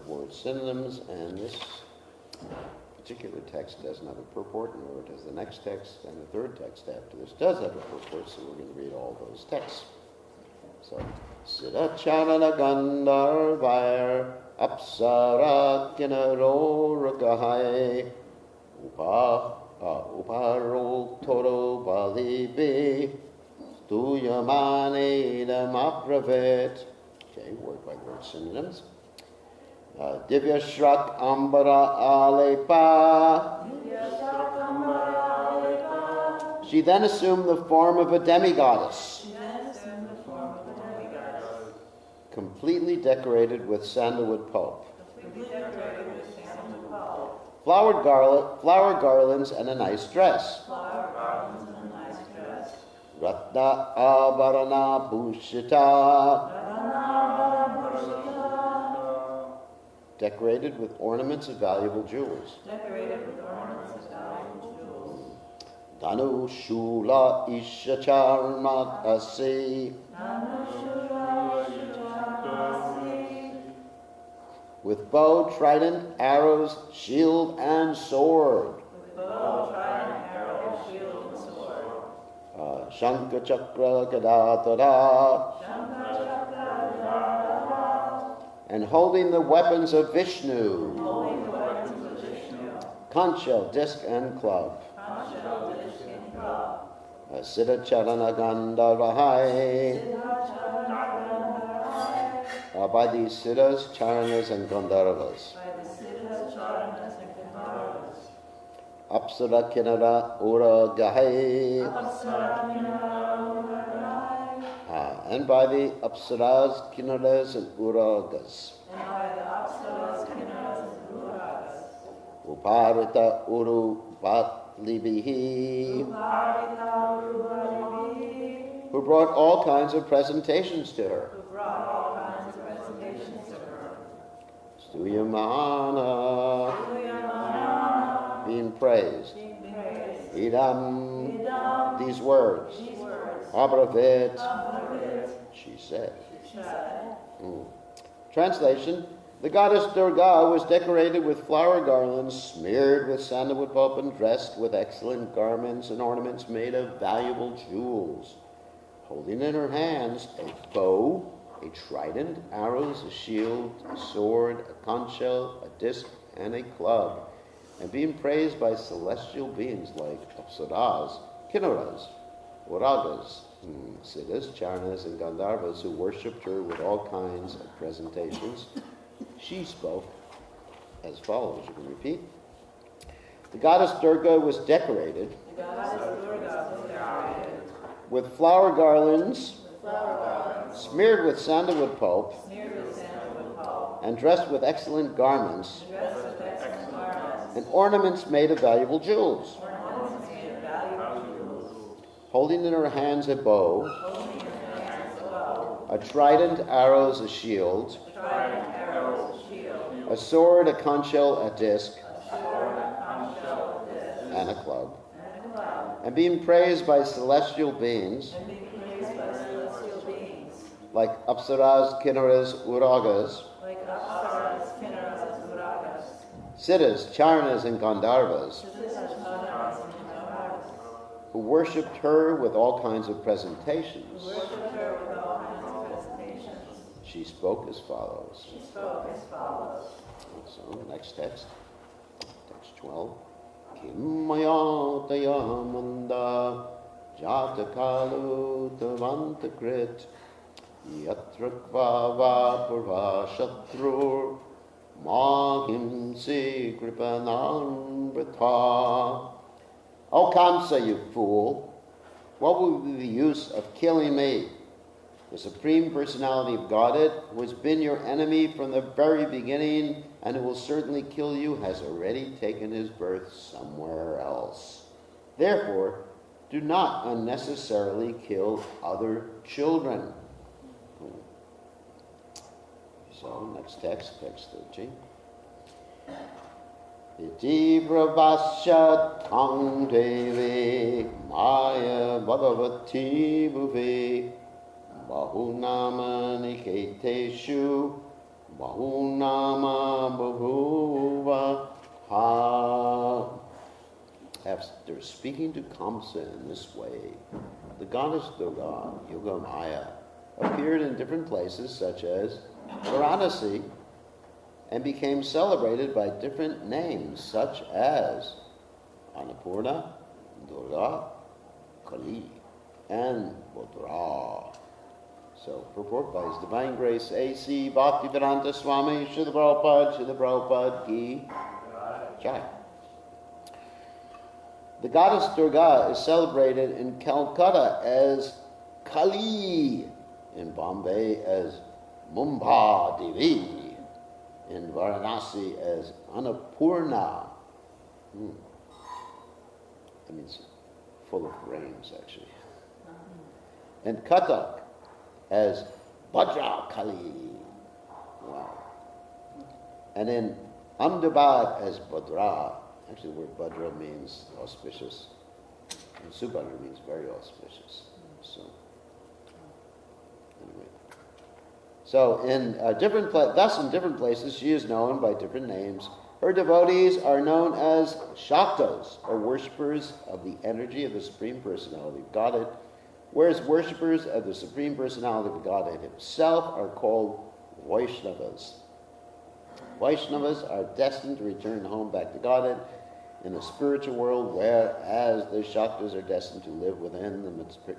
word synonyms, and this particular text doesn't have a purport, nor does the next text, and the third text after this does have a purport, so we're going to read all those texts. So, Siddha Charana Gandharvair Apsara Kinaroragahai Uparo Toro Balibi Stuyamane Damapravet. Okay, word by word synonyms. Divya Shrak Ambara Alepa. She then assumed the form of a demigoddess, completely decorated with sandalwood pulp, flower garlands, and a nice dress. Ratna Abarana Bhushita, decorated with ornaments of valuable jewels. Danu Shula Ishacharmatasi, with bow, trident, arrows, shield, and sword. Shankha Chakra Gadatada, and holding the weapons of Vishnu, conch shell, disc, and club. Siddha Charana Gandharvahai, by these siddhas, charanas, and gandharvas. Apsara Kinara Ura Gahai, and by the Apsaras, Kinnaras, and Uragas. Uparita Uru Batlibihi, who brought all kinds of presentations to her. Stuyamana, being praised. Idam, these words. Abravit, she said. Translation: the goddess Durga was decorated with flower garlands, smeared with sandalwood pulp, and dressed with excellent garments and ornaments made of valuable jewels, holding in her hands a bow, a trident, arrows, a shield, a sword, a conch shell, a disc, and a club, and being praised by celestial beings like Apsaras, Kinnaras, Uragas, Siddhas, Charanas, and Gandharvas, who worshipped her with all kinds of presentations. She spoke as follows. You can repeat. The goddess Durga was decorated with flower garlands, smeared with sandalwood pulp, and dressed with excellent garments, and ornaments made of valuable jewels, holding in her hands a bow, a trident, arrows, a shield, a sword, a conch shell, a disc, and a club, and being praised by celestial beings like Apsaras, Kinnaras, Uragas, Siddhas, Charanas, and Gandharvas, who worshipped her with all kinds of presentations. She spoke as follows. So, next text. Text 12. Kimmayataya manda jatakalu tavantakrit yatra kvava purva shatrur mahimsi kripanamrita. O Kamsa, you fool, what will be the use of killing me? The Supreme Personality of Godhead, who has been your enemy from the very beginning and who will certainly kill you, has already taken his birth somewhere else. Therefore, do not unnecessarily kill other children. So, next text, text 13. Iti pravasya tang devi maya bhagavati bhuvi bahunama niketeshu bahunama Bahuva Ha. After speaking to Kamsa in this way, the goddess Durga, Yogamaya, appeared in different places such as Varanasi and became celebrated by different names such as Annapurna, Durga, Kali, and Bodra. So, purport by His Divine Grace A.C. Bhaktivedanta Swami Srila Prabhupada Ki Jai. The goddess Durga is celebrated in Calcutta as Kali, in Bombay as Mumba Devi, in Varanasi as Annapurna. That means full of grains, actually. And Cuttack as Bhadra Kali. Wow. And in Ahmedabad as Bhadra. Actually, the word Bhadra means auspicious, and Subhadra means very auspicious. So, anyway. So, in different places, she is known by different names. Her devotees are known as Shaktas, or worshippers of the energy of the Supreme Personality of Godhead, whereas worshippers of the Supreme Personality of Godhead Himself are called Vaisnavas. Vaisnavas are destined to return home back to Godhead in the spiritual world, whereas the Shaktas are destined to live within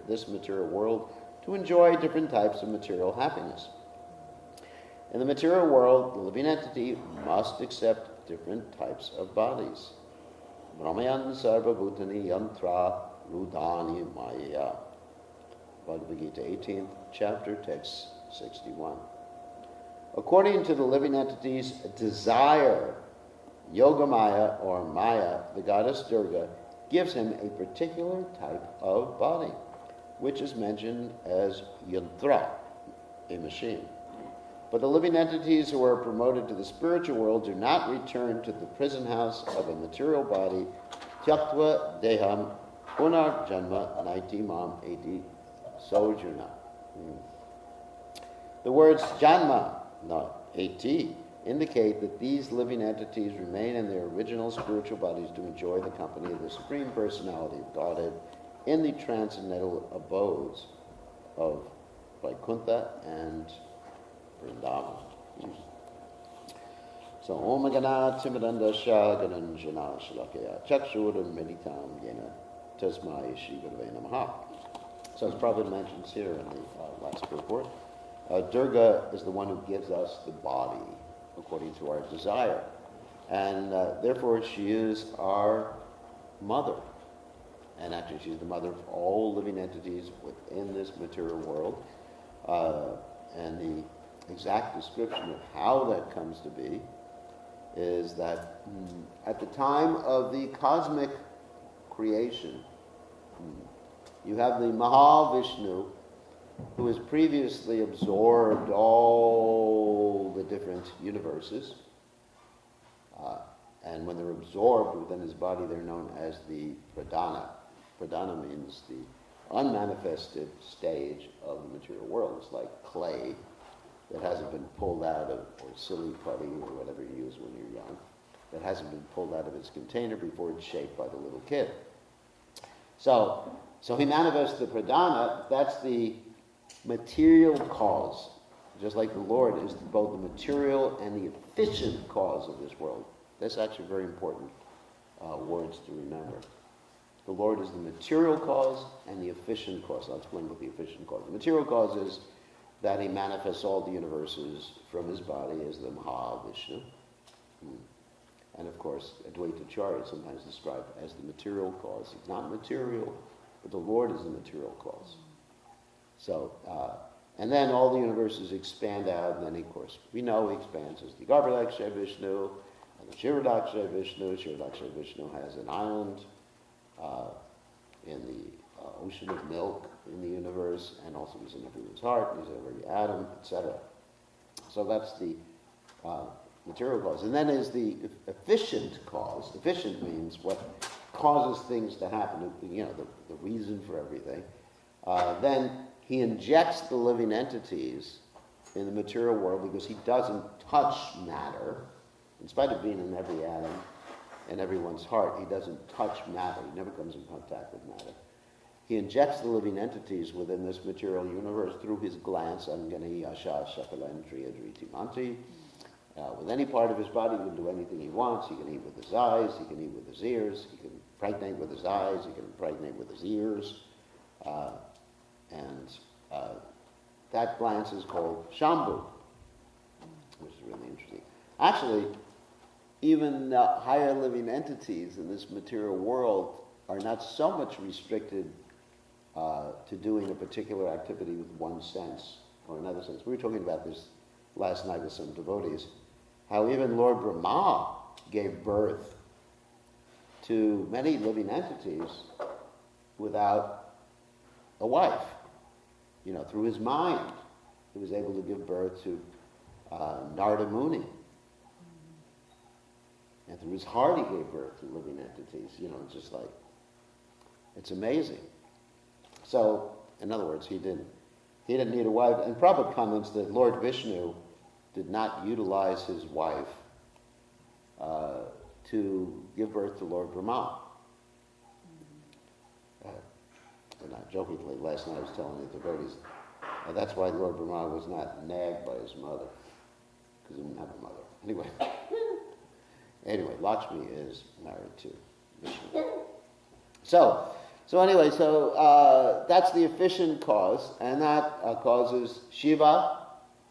this material world to enjoy different types of material happiness. In the material world, the living entity must accept different types of bodies. Brahmayan sarva bhutani yantra rudani maya. Bhagavad Gita, 18th chapter, text 61. According to the living entity's desire, Yogamaya, or Maya, the goddess Durga, gives him a particular type of body, which is mentioned as yantra, a machine. But the living entities who are promoted to the spiritual world do not return to the prison house of a material body, tyaktva deham punar janma naitimam eti sojuna. The words janma, not eti, indicate that these living entities remain in their original spiritual bodies to enjoy the company of the Supreme Personality of Godhead in the transcendental abodes of Vaikuntha and Vrindavan. So, Om Gana Timidanda Shagananjana Shalakaya Chakshuran Meditam Yena Tasmai Shivadve Namaha. So, as Prabhupada mentions here in the last report, Durga is the one who gives us the body according to our desire. And therefore she is our mother. And actually she's the mother of all living entities within this material world. And the exact description of how that comes to be is that at the time of the cosmic creation, you have the Mahavishnu, who has previously absorbed all the different universes. And when they're absorbed within his body, they're known as the Pradhana. Pradhana means the unmanifested stage of the material world. It's like clay that hasn't been pulled out of, or silly putty, or whatever you use when you're young, that hasn't been pulled out of its container before it's shaped by the little kid. So he manifests the Pradhana. That's the material cause, just like the Lord is both the material and the efficient cause of this world. That's actually very important words to remember. The Lord is the material cause and the efficient cause. I'll explain what the efficient cause is. The material cause is that he manifests all the universes from his body as the Mahavishnu. And of course, Advaita Acharya is sometimes described as the material cause. He's not material, but the Lord is the material cause. So, and then all the universes expand out, and then, of course, we know he expands as the Garbhadakshay Vishnu, and the Shiradakshay Vishnu. Shiradakshay Vishnu has an island in the ocean of milk in the universe, and also he's in everyone's heart, he's in every atom, etc. So that's the material cause. And then is the efficient cause. Efficient means what causes things to happen, the reason for everything. Then he injects the living entities in the material world because he doesn't touch matter. In spite of being in every atom, in everyone's heart, he doesn't touch matter. He never comes in contact with matter. He injects the living entities within this material universe through his glance, Angani Asha Shakalandriya Driti Manti. With any part of his body, he can do anything he wants. He can eat with his eyes, he can eat with his ears, he can impregnate with his eyes, he can impregnate with his ears. That glance is called Shambhu, which is really interesting. Actually, even higher living entities in this material world are not so much restricted to doing a particular activity with one sense or another sense. We were talking about this last night with some devotees, how even Lord Brahma gave birth to many living entities without a wife. You know, through his mind, he was able to give birth to Narada Muni. And through his heart, he gave birth to living entities. You know, just like, it's amazing. So, in other words, he didn't need a wife. And Prabhupada comments that Lord Vishnu did not utilize his wife to give birth to Lord Brahma. And jokingly, last night I was telling the devotees, that's why Lord Brahma was not nagged by his mother, because he didn't have a mother. Anyway, Lakshmi is married to Vishnu. So that's the efficient cause, and that causes Shiva,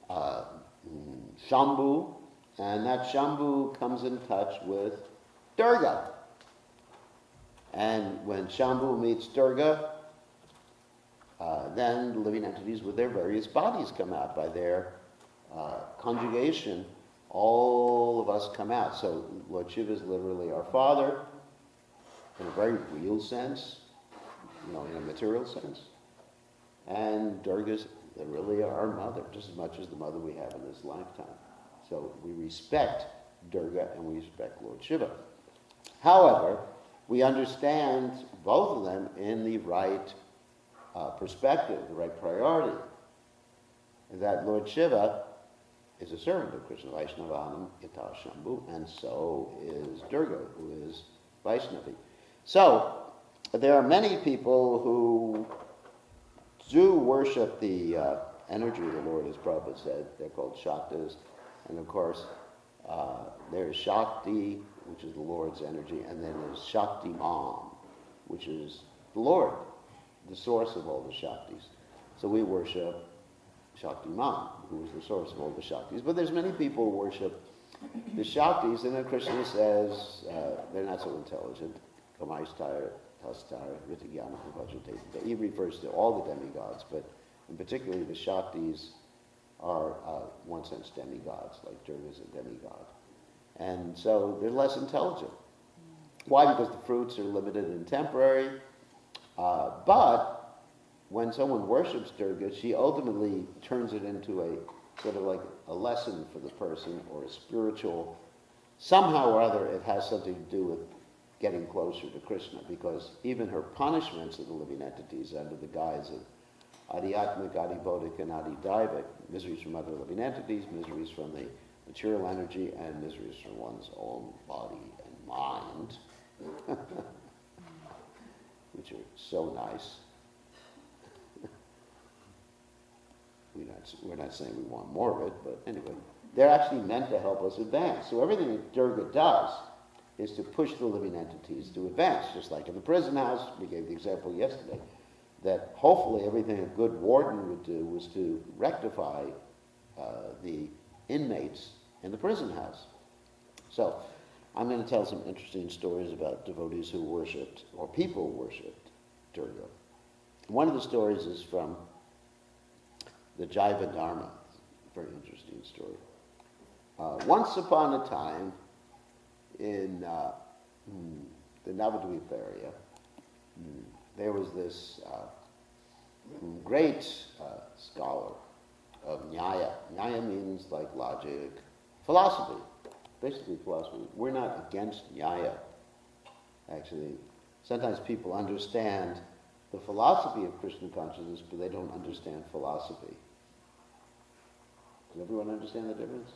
Shambhu, and that Shambhu comes in touch with Durga. And when Shambhu meets Durga, then the living entities with their various bodies come out. By their conjugation, all of us come out. So Lord Shiva is literally our father, in a very real sense, you know, in a material sense. And Durga's literally our mother, just as much as the mother we have in this lifetime. So we respect Durga and we respect Lord Shiva. However, we understand both of them in the right perspective, the right priority. That Lord Shiva is a servant of Krishna, Vaisnavanam Yata Shambhu, and so is Durga, who is Vaishnavi. So, there are many people who do worship the energy of the Lord, as Prabhupada said. They're called Shaktas. And of course, there's Shakti, which is the Lord's energy, and then there's Shaktiman, which is the Lord, the source of all the Shaktis. So we worship Shaktiman, who is the source of all the Shaktis. But there's many people who worship the Shaktis, and then Krishna says they're not so intelligent. Kamaistaya, Tastaya, Ritigyana, Bhajate. He refers to all the demigods, but in particular the Shaktis are, one sense, demigods, like Durga is a demigod. And so they're less intelligent. Why? Because the fruits are limited and temporary. But when someone worships Durga, she ultimately turns it into a sort of like a lesson for the person, or a spiritual, somehow or other it has something to do with getting closer to Krishna, because even her punishments of the living entities under the guise of Adhyatmic, Adhibodhic, and Adhidaivic, miseries from other living entities, miseries from the material energy, and miseries from one's own body and mind, which are so nice. We're not saying we want more of it, but anyway, they're actually meant to help us advance. So everything that Durga does is to push the living entities to advance, just like in the prison house. We gave the example yesterday, that hopefully everything a good warden would do was to rectify the inmates in the prison house. So I'm going to tell some interesting stories about devotees who worshipped, or people who worshipped Durga. One of the stories is from the Jaiva Dharma. Very interesting story. Once upon a time, in the Navadvip area, there was this great scholar of Nyaya. Nyaya means like logic, philosophy, basically philosophy. We're not against Nyaya, actually. Sometimes people understand the philosophy of Krishna consciousness, but they don't understand philosophy. Does everyone understand the difference?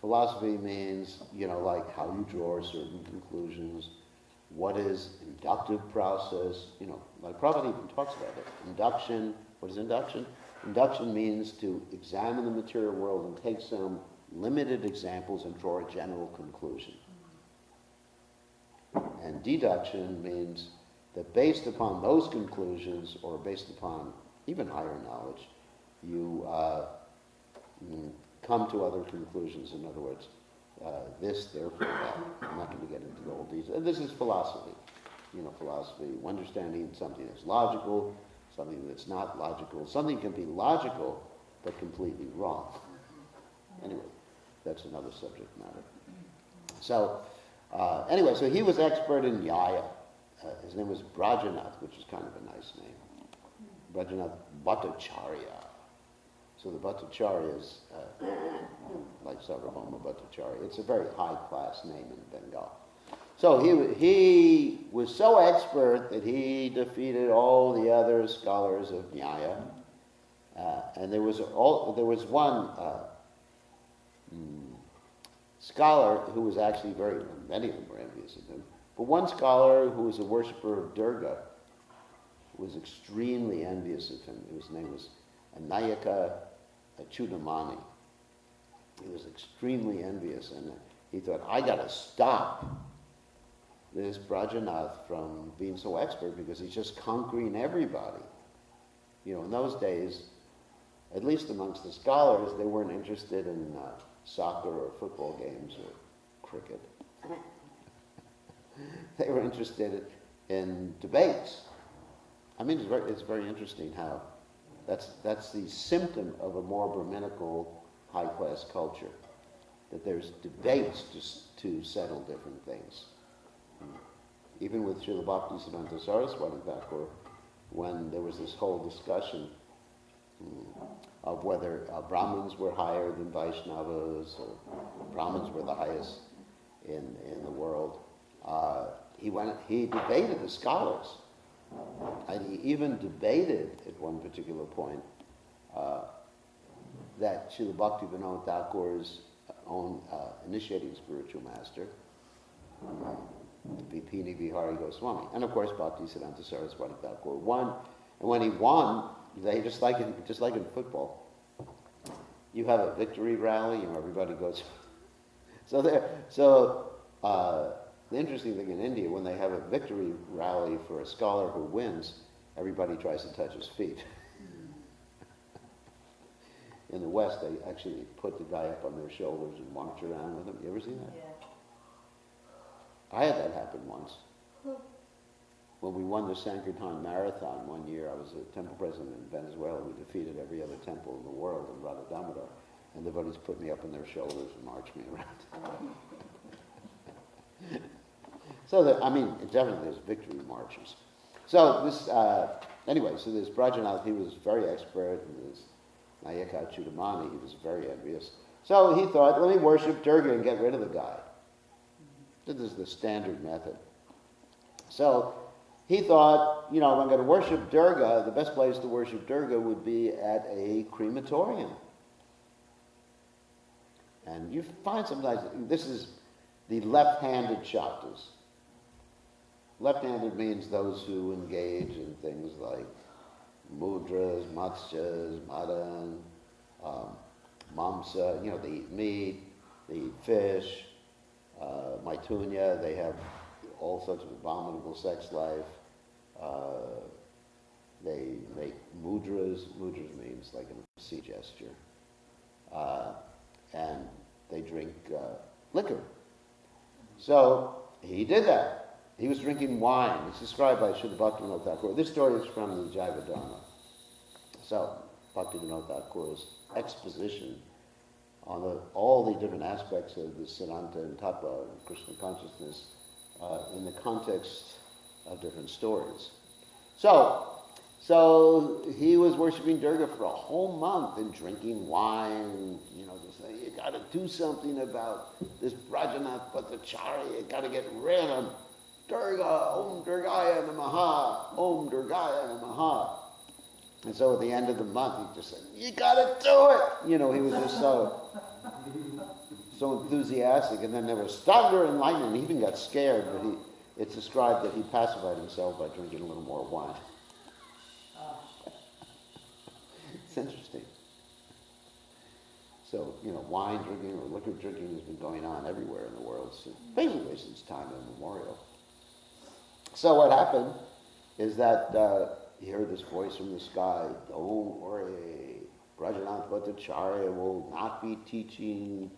Philosophy means, like how you draw certain conclusions. What is inductive process? Like Prabhupada even talks about it. Induction, what is induction? Induction means to examine the material world and take some limited examples and draw a general conclusion. And deduction means that based upon those conclusions, or based upon even higher knowledge, you come to other conclusions. In other words, this, therefore that. I'm not going to get into all these. And this is philosophy. Philosophy, understanding something that's logical, something that's not logical. Something can be logical, but completely wrong. Anyway, that's another subject matter. So, anyway, so he was expert in Nyaya. His name was Brajanath, which is kind of a nice name. Brajanath Bhattacharya. So the Bhattacharyas, like Sarvabhauma Bhattacharya, it's a very high-class name in Bengal. So he was so expert that he defeated all the other scholars of Nyaya. And there was one scholar who was actually many of them were envious of him, but one scholar who was a worshiper of Durga was extremely envious of him. His name was Anayaka Chudamani. He was extremely envious, and he thought, I got to stop this Brajanath from being so expert because he's just conquering everybody. In those days, at least amongst the scholars, they weren't interested in soccer or football games or cricket. They were interested in debates. I mean, it's very interesting how that's the symptom of a more Brahminical high-class culture, that there's debates just to settle different things. Even with Srila Bhaktisiddhanta Saraswati Thakur, when there was this whole discussion of whether Brahmins were higher than Vaisnavas, or Brahmins were the highest in the world, he debated the scholars. And he even debated at one particular point that Srila Bhaktivinoda Thakur's own initiating spiritual master, Vipini Vihari Goswami, and of course Bhaktisiddhanta Saraswati Thakur won. And when he won, they just like in football, you have a victory rally, everybody goes. The interesting thing in India, when they have a victory rally for a scholar who wins, everybody tries to touch his feet. In the West, they actually put the guy up on their shoulders and march around with him. You ever seen that? Yeah. I had that happen once. When we won the Sankirtan Marathon one year, I was a temple president in Venezuela. We defeated every other temple in the world in Radha Damodar. And the devotees put me up on their shoulders and marched me around. So definitely there's victory marches. So this, so this Brajanath, he was very expert, and this Nayaka Chudamani, he was very envious. So he thought, let me worship Durga and get rid of the guy. This is the standard method. So he thought, if I'm going to worship Durga, the best place to worship Durga would be at a crematorium. And you find sometimes, this is the left-handed Shaktas. Left-handed means those who engage in things like mudras, matsyas, madan, mamsa, they eat meat, they eat fish, maitunya, they have all sorts of abominable sex life. They make mudras. Mudras means like a sea gesture. And they drink liquor. So he did that. He was drinking wine. It's described by Srila Bhaktivinoda Thakur. This story is from the Jaiva Dharma. So Bhaktivinoda Thakur's exposition on all the different aspects of the Siddhanta and Tattva and Krishna consciousness in the context of different stories. So he was worshiping Durga for a whole month and drinking wine, just saying, you got to do something about this Brajanath Bhattacharya, you got to get rid of him. Durga, Om Durgaya Namaha, Om Durgaya Namaha. And so at the end of the month, he just said, you got to do it. He was just so enthusiastic, and then there was thunder and lightning. He even got scared, but it's described that he pacified himself by drinking a little more wine. It's interesting. So, wine drinking or liquor drinking has been going on everywhere in the world, basically since time immemorial. So what happened is that he heard this voice from the sky, don't worry, Brajanath Bhattacharya will not be teaching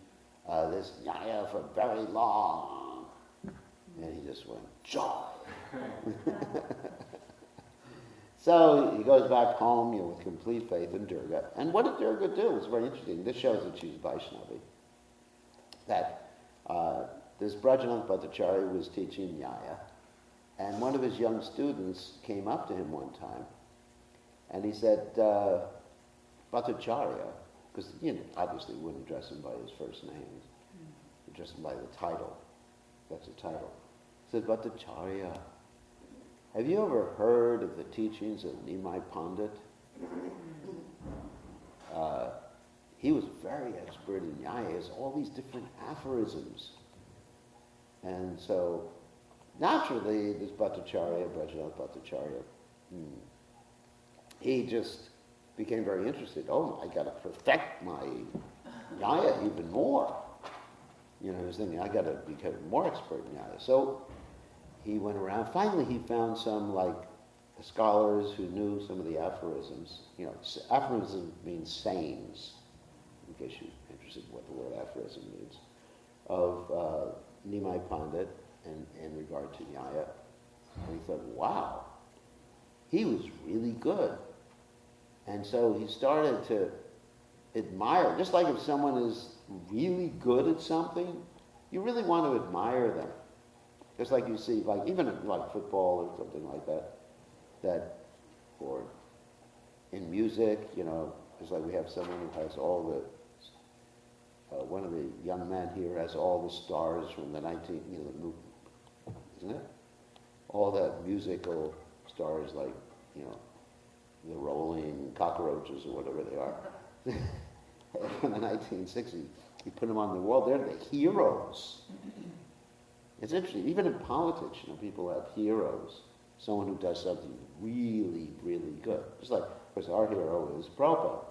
this Nyaya for very long. And he just went, joy. So he goes back home with complete faith in Durga. And what did Durga do? It's very interesting. This shows that she's Vaishnava. That this Brajanath Bhattacharya was teaching Nyaya. And one of his young students came up to him one time, and he said, Bhattacharya, because obviously he wouldn't address him by his first name, he'd address him by the title. That's the title. He said, Bhattacharya, have you ever heard of the teachings of Nimai Pandit? He was very expert in Nyaya. He has all these different aphorisms. And so, naturally, this Bhattacharya, Brajanath Bhattacharya, he just became very interested. Oh, I got to perfect my Nyaya even more. He was thinking, I got to become more expert in Nyaya. So he went around. Finally, he found some scholars who knew some of the aphorisms. Aphorism means sayings, in case you're interested in what the word aphorism means, of Nimai Pandit in regard to Nyaya. And he thought, wow, he was really good. And so he started to admire, just like if someone is really good at something, you really want to admire them. Just like you see, even like football or something like that, or in music, it's like we have someone who has all the, one of the young men here has all the stars from the 19th, isn't it? All the musical stars like, the Rolling Cockroaches or whatever they are. From the 1960s, you put them on the wall, they're the heroes. It's interesting, even in politics, people have heroes. Someone who does something really, really good. Just like, of course, our hero is Prabhupada.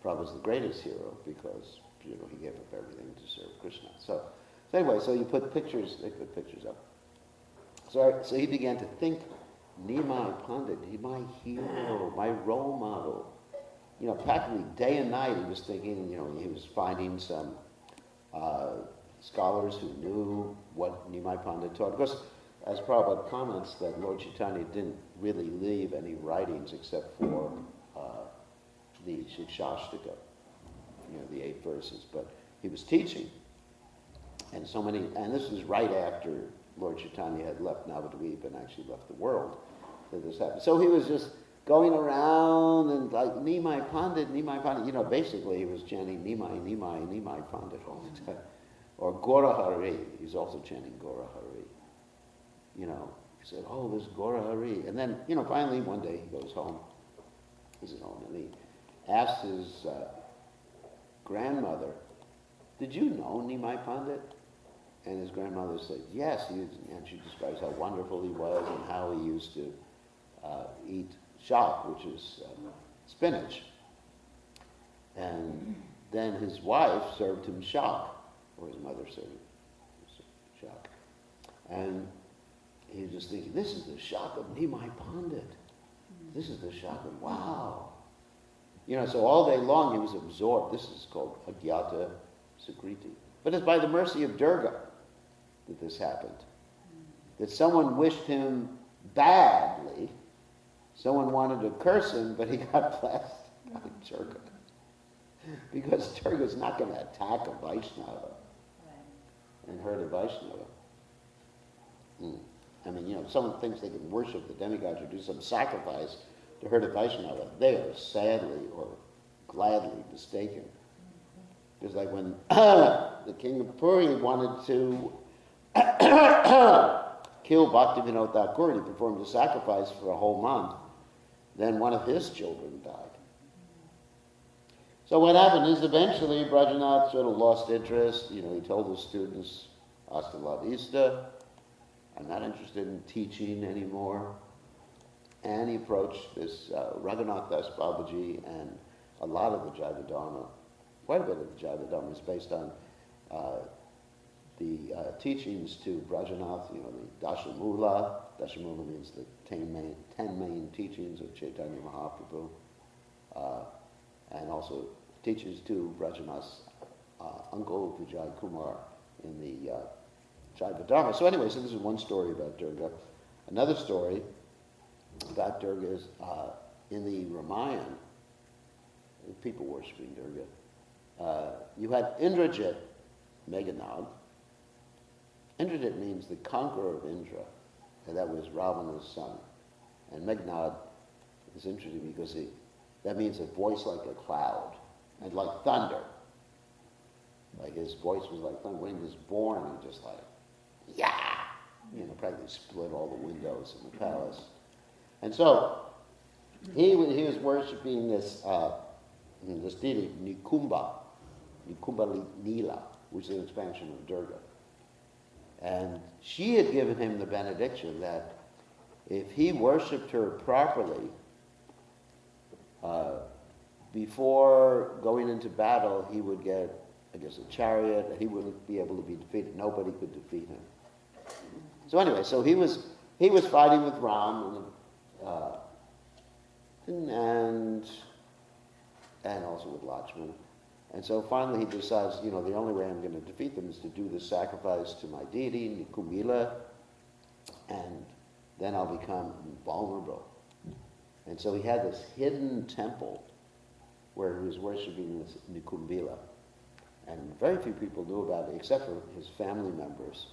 Prabhupada's the greatest hero because, he gave up everything to serve Krishna. So anyway, so you put pictures, they put pictures up. So he began to think, Nimai Pandit, my hero, my role model. Practically day and night he was thinking, he was finding some scholars who knew what Nimai Pandit taught. Of course, as Prabhupada comments, that Lord Chaitanya didn't really leave any writings except for the Shikshashtaka, the 8 verses, but he was teaching. And this was right after Lord Chaitanya had left Navadvip and actually left the world that this happened. So he was just going around and like, Nimai Pandit, basically he was chanting Nimai Pandit all the time. Or Gora Hari, he's also chanting Gora Hari. He said, oh, this Gora Hari. And then, finally one day he goes home. He's at home and he asks his grandmother, did you know Nimai Pandit? And his grandmother said, yes. And she describes how wonderful he was and how he used to eat shak, which is spinach. And then his wife served him shak, or his mother served him shak. And he was just thinking, this is the shak of Nimai Pandit. This is the shak of, wow. So all day long he was absorbed. This is called Agyata Sukriti. But it's by the mercy of Durga that this happened. That someone wished him badly. Someone wanted to curse him, but he got blessed by Durga. Because Durga's not going to attack a Vaisnava and hurt a Vaisnava. Someone thinks they can worship the demigods or do some sacrifice to hurt a Vaishnava. They are sadly or gladly mistaken. Just like when the king of Puri wanted to kill Bhaktivinoda Thakur, he performed a sacrifice for a whole month. Then one of his children died. So what happened is eventually Brajanath sort of lost interest. He told his students, hasta la vista, I'm not interested in teaching anymore. And he approached this Raghunath Das Babaji, and a lot of the Jaiva Dharma, quite a bit of the Jaiva Dharma is based on the teachings to Brajanath, the Dashamula. Dashamula means the 10 main teachings of Chaitanya Mahaprabhu, and also teachings to Brajanath's uncle Vijay Kumar in the Jaiva Dharma. So anyway, so this is one story about Durga. Another story about Durga is in the Ramayana, people worshipping Durga. You had Indrajit Meghanad. Indrajit means the conqueror of Indra, and that was Ravana's son. And Meghnad is interesting because that means a voice like a cloud and like thunder. Like his voice was like thunder. When he was born, he just like, yeah! Practically split all the windows in the palace. And so he was worshipping this deity, Nikumba Nila, which is an expansion of Durga. And she had given him the benediction that if he worshipped her properly, before going into battle, he would get, I guess, a chariot, and he wouldn't be able to be defeated. Nobody could defeat him. So anyway, so he was fighting with Ram, and also with Lakshmana. And so finally he decides, the only way I'm going to defeat them is to do this sacrifice to my deity, Nikumila, and then I'll become invulnerable. And so he had this hidden temple where he was worshipping this Nikumbila. And very few people knew about it except for his family members.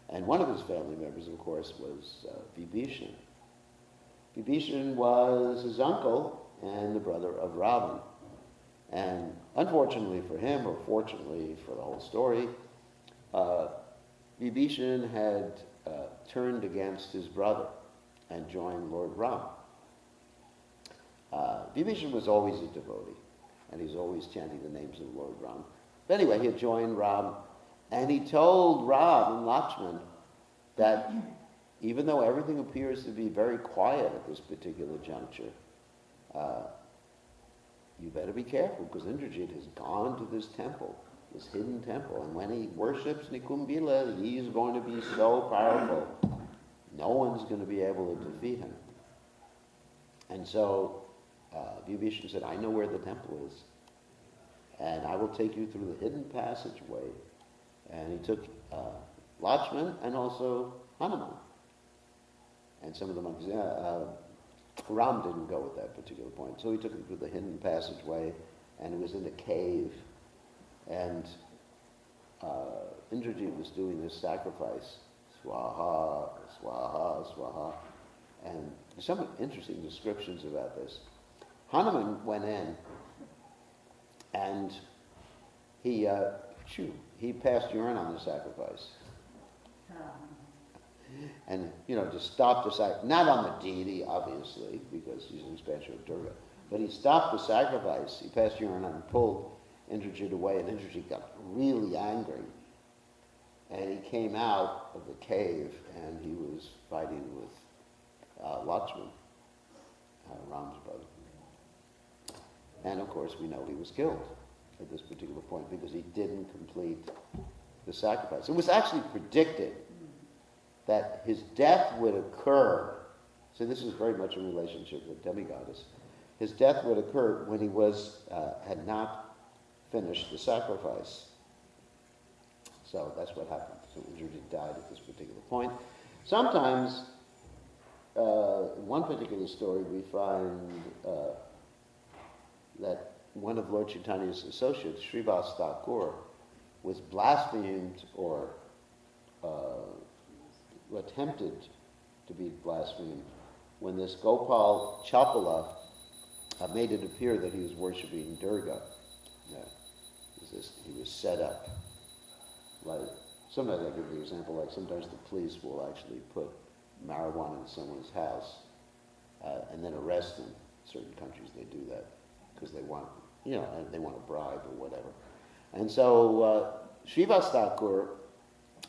And one of his family members, of course, was Vibhishan. Vibhishan was his uncle and the brother of Ravan. And unfortunately for him, or fortunately for the whole story, Vibhishan had turned against his brother and joined Lord Ram. Vibhishan was always a devotee, and he's always chanting the names of Lord Ram. But anyway, he had joined Ram, and he told Ram and Lakshman that even though everything appears to be very quiet at this particular juncture, you better be careful, because Indrajit has gone to this temple, this hidden temple, and when he worships Nikumbila, he's going to be so powerful, no one's going to be able to defeat him. And so Vibhishan said, I know where the temple is, and I will take you through the hidden passageway. And he took Lakshman and also Hanuman. And some of the monkeys, Ram didn't go at that particular point, so he took him through the hidden passageway, and it was in a cave. And Indrajit was doing this sacrifice, swaha, swaha, swaha. And there's some interesting descriptions about this. Hanuman went in, and he passed urine on the sacrifice. And, to stop the sacrifice, not on the deity, obviously, because he's an expansion of Durga, but he stopped the sacrifice. He passed urine on and pulled Indrajit away, and Indrajit got really angry. And he came out of the cave, and he was fighting with Lakshman, Ram's brother. And of course, we know he was killed at this particular point because he didn't complete the sacrifice. It was actually predicted that his death would occur. So this is very much in relationship with demigoddess. His death would occur when he had not finished the sacrifice. So that's what happened. So Indrajit died at this particular point. Sometimes, in one particular story, we find that one of Lord Chaitanya's associates, Srivas Thakur, was blasphemed or attempted to be blasphemed when this Gopal Chapala made it appear that he was worshipping Durga. He was set up. Like, sometimes I give the example, like sometimes the police will actually put marijuana in someone's house and then arrest them. In certain countries they do that. because they want, they want a bribe or whatever. And so Srivas Thakur,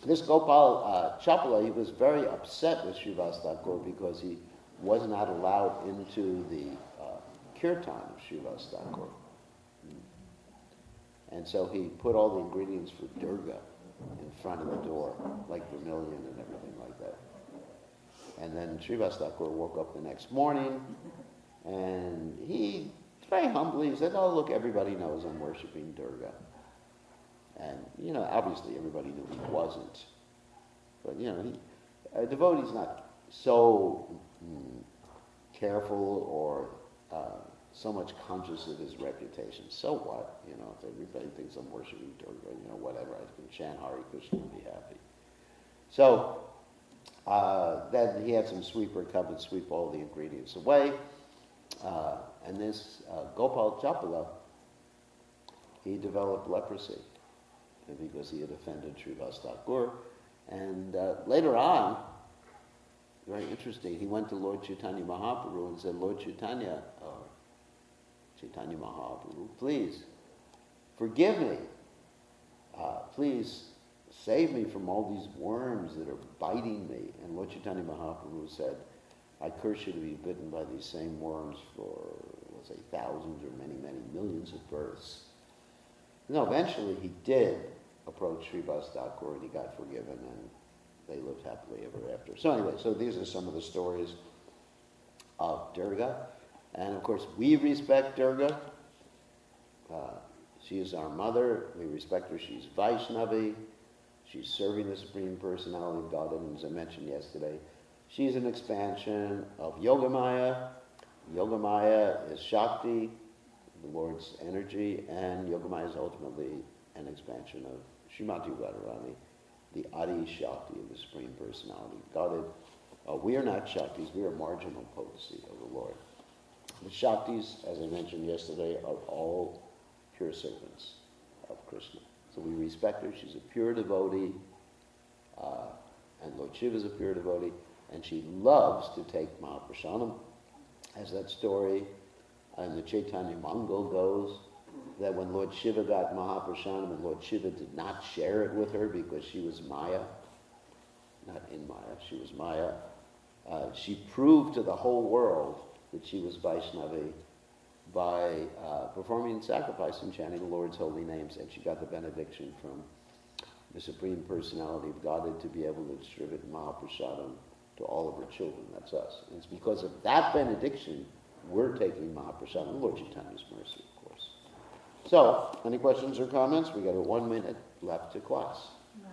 this Gopal Chapala, he was very upset with Srivas Thakur because he was not allowed into the kirtan of Srivas Thakur. And so he put all the ingredients for Durga in front of the door, like vermilion and everything like that. And then Srivas Thakur woke up the next morning, and he very humbly said, "Oh, look, everybody knows I'm worshiping Durga." And, obviously everybody knew he wasn't. But, a devotee's not so careful or so much conscious of his reputation. So what? If everybody thinks I'm worshiping Durga, whatever, I can chant Hare Krishna and be happy. So then he had some sweeper come and sweep all the ingredients away. And this Gopal Chapala, he developed leprosy because he had offended Srivas Thakur. And later on, very interesting, he went to Lord Chaitanya Mahaprabhu and said, "Lord Chaitanya, Chaitanya Mahaprabhu, please forgive me. Please save me from all these worms that are biting me." And Lord Chaitanya Mahaprabhu said, "I curse you to be bitten by these same worms for, let's say, thousands or many, many millions of births." No, eventually he did approach Srivas Thakur and he got forgiven, and they lived happily ever after. So anyway, so these are some of the stories of Durga. And of course, we respect Durga. She is our mother. We respect her. She's Vaisnavi. She's serving the Supreme Personality of Godhead. And as I mentioned yesterday, she's an expansion of Yogamaya. Yogamaya is Shakti, the Lord's energy, and Yogamaya is ultimately an expansion of Srimati Radharani, the Adi Shakti of the Supreme Personality of Godhead. We are not Shaktis, we are marginal potency of the Lord. The Shaktis, as I mentioned yesterday, are all pure servants of Krishna. So we respect her. She's a pure devotee, and Lord Shiva is a pure devotee, and she loves to take Mahaprasadam. As that story in the Chaitanya Mangal goes, that when Lord Shiva got Mahaprasadam and Lord Shiva did not share it with her because she was Maya, not in Maya, she was Maya, she proved to the whole world that she was Vaishnavi by performing sacrifice and chanting the Lord's holy names, and she got the benediction from the Supreme Personality of Godhead to be able to distribute Mahaprasadam to all of her children. That's us. And it's because of that benediction we're taking Mahaprasadam, Lord Chaitanya's mercy, of course. So, any questions or comments? We got 1 minute left to class. No.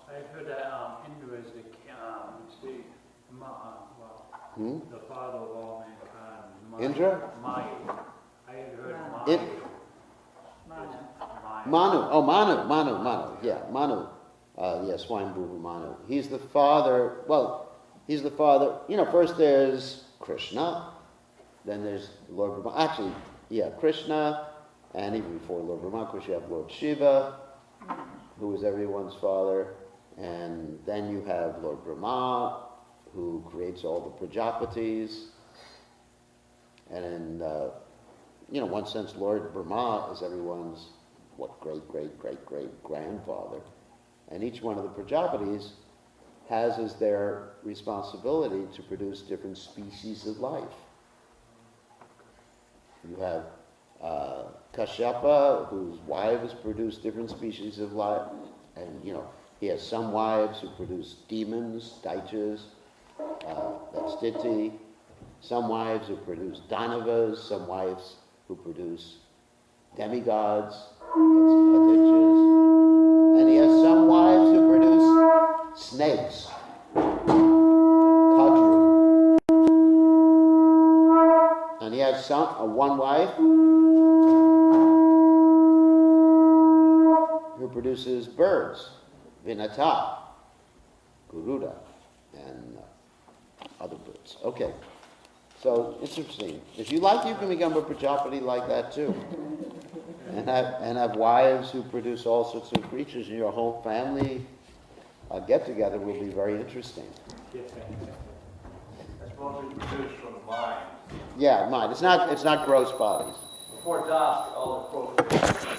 I heard that Indra is the the father of all mankind. Indra? Maya. I had heard Maya. Manu. Oh, Manu. Yeah, Manu. Swayambhuva Manu. He's the father. Well, he's the father. First there's Krishna, then there's Lord Brahma. Actually, Krishna, and even before Lord Brahma, of course, you have Lord Shiva, who is everyone's father, and then you have Lord Brahma, who creates all the Prajapatis, and in one sense, Lord Brahma is everyone's great grandfather, and each one of the Prajapatis has as their responsibility to produce different species of life. You have Kashyapa, whose wives produce different species of life, and he has some wives who produce demons, daityas, that's Diti, some wives who produce Danavas, some wives who produce demigods, that's Adityas, and he has some wives who produce snakes, Kadru, and he has one wife who produces birds, Vinata, Garuda, and other birds. Okay, so it's interesting. If you like, you can become a Prajapati like that too, and have wives who produce all sorts of creatures, and your whole family get-together will be very interesting. That's mostly produced from the mind. Yeah, mind. It's not gross bodies. Before dusk, all the crows.